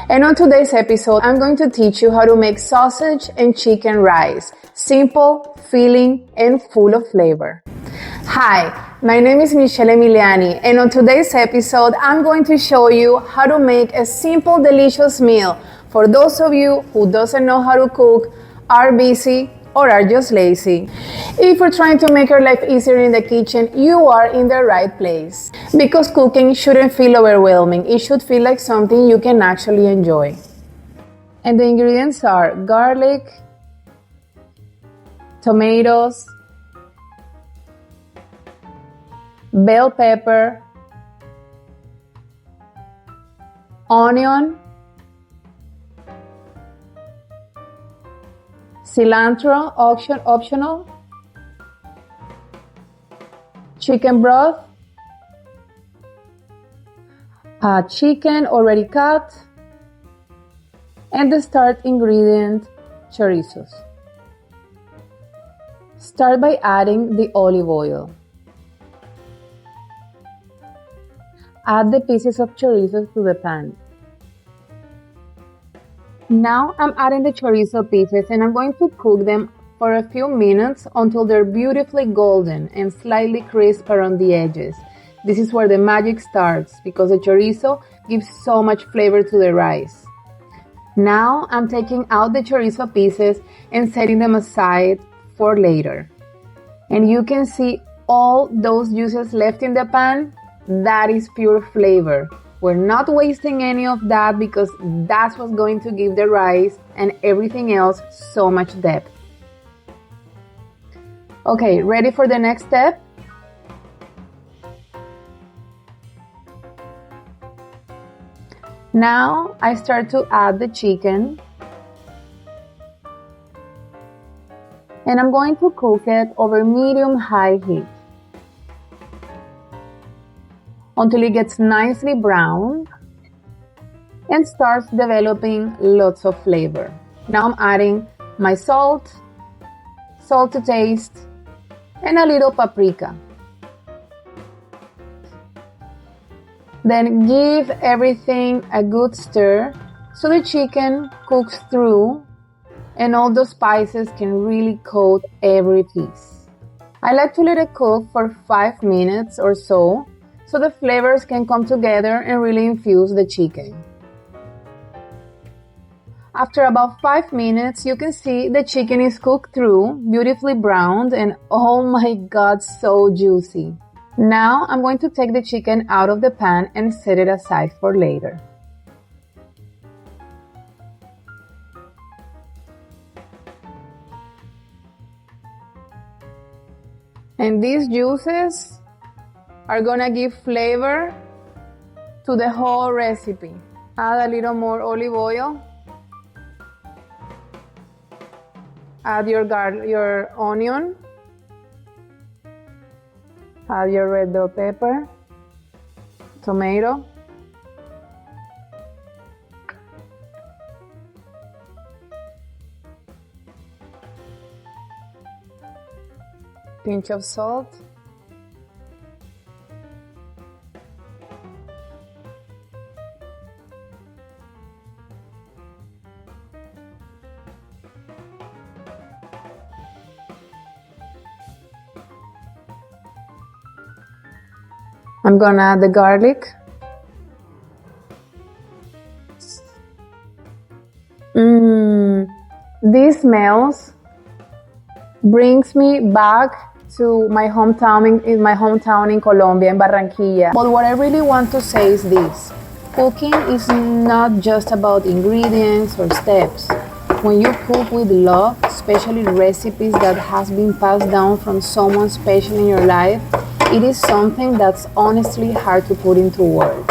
And on today's episode, I'm going to teach you how to make sausage and chicken rice. Simple, filling, and full of flavor. Hi, my name is Michelle Emiliani, and on today's episode, I'm going to show you how to make a simple, delicious meal for those of you who doesn't know how to cook, are busy, or are just lazy. If you're trying to make your life easier in the kitchen, you are in the right place. Because cooking shouldn't feel overwhelming. It should feel like something you can actually enjoy. And the ingredients are garlic, tomatoes, bell pepper, onion, cilantro, optional, chicken broth, chicken already cut, and the start ingredient, chorizos. Start by adding the olive oil. Add the pieces of chorizo to the pan. Now I'm adding the chorizo pieces and I'm going to cook them for a few minutes until they're beautifully golden and slightly crisp around the edges. This is where the magic starts because the chorizo gives so much flavor to the rice. Now I'm taking out the chorizo pieces and setting them aside for later. And you can see all those juices left in the pan. That is pure flavor. We're not wasting any of that because that's what's going to give the rice and everything else so much depth. Okay, ready for the next step? Now I start to add the chicken. And I'm going to cook it over medium-high heat until it gets nicely brown and starts developing lots of flavor. Now I'm adding my salt to taste, and a little paprika. Then give everything a good stir so the chicken cooks through and all the spices can really coat every piece. I like to let it cook for 5 minutes or so the flavors can come together and really infuse the chicken. After about 5 minutes, you can see the chicken is cooked through, beautifully browned, and oh my god, so juicy. Now I'm going to take the chicken out of the pan and set it aside for later. And these juices are gonna give flavor to the whole recipe. Add a little more olive oil. Add your onion. Add your red bell pepper, tomato. Pinch of salt. I'm gonna add the garlic. These smells brings me back to my hometown in Colombia, in Barranquilla. But what I really want to say is this. Cooking is not just about ingredients or steps. When you cook with love, especially recipes that has been passed down from someone special in your life, it is something that's honestly hard to put into words.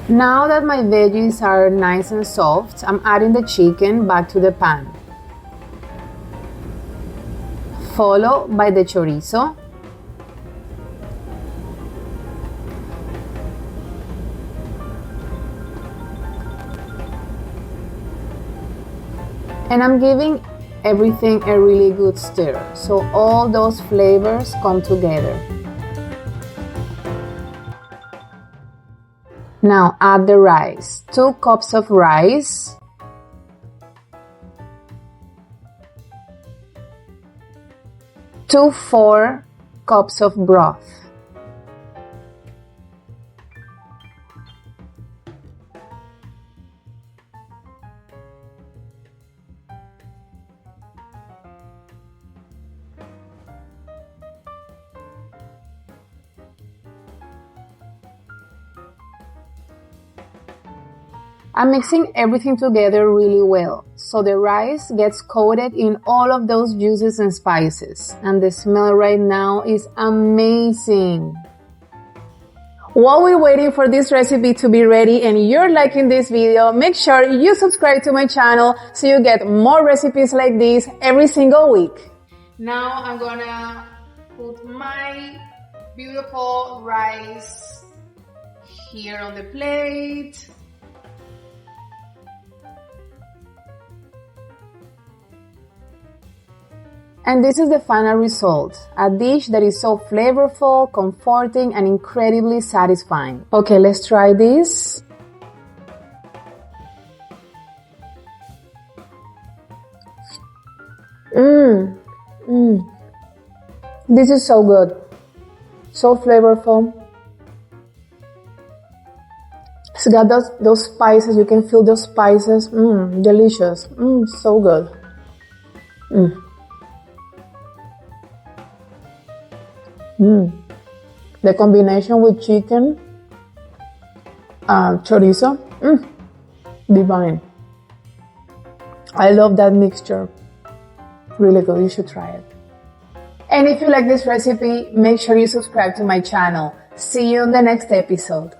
Now that my veggies are nice and soft, I'm adding the chicken back to the pan, followed by the chorizo, and I'm giving everything a really good stir so all those flavors come together. Now add the rice. 2 cups of rice. To 4 cups of broth. I'm mixing everything together really well, so the rice gets coated in all of those juices and spices, and the smell right now is amazing. While we're waiting for this recipe to be ready and you're liking this video, make sure you subscribe to my channel so you get more recipes like this every single week. Now I'm gonna put my beautiful rice here on the plate. And this is the final result, a dish that is so flavorful, comforting, and incredibly satisfying. Okay, let's try this. This is so good, so flavorful. It's got those spices, you can feel those spices, delicious, so good. The combination with chicken, chorizo, divine. I love that mixture. Really good, you should try it. And if you like this recipe, make sure you subscribe to my channel. See you in the next episode.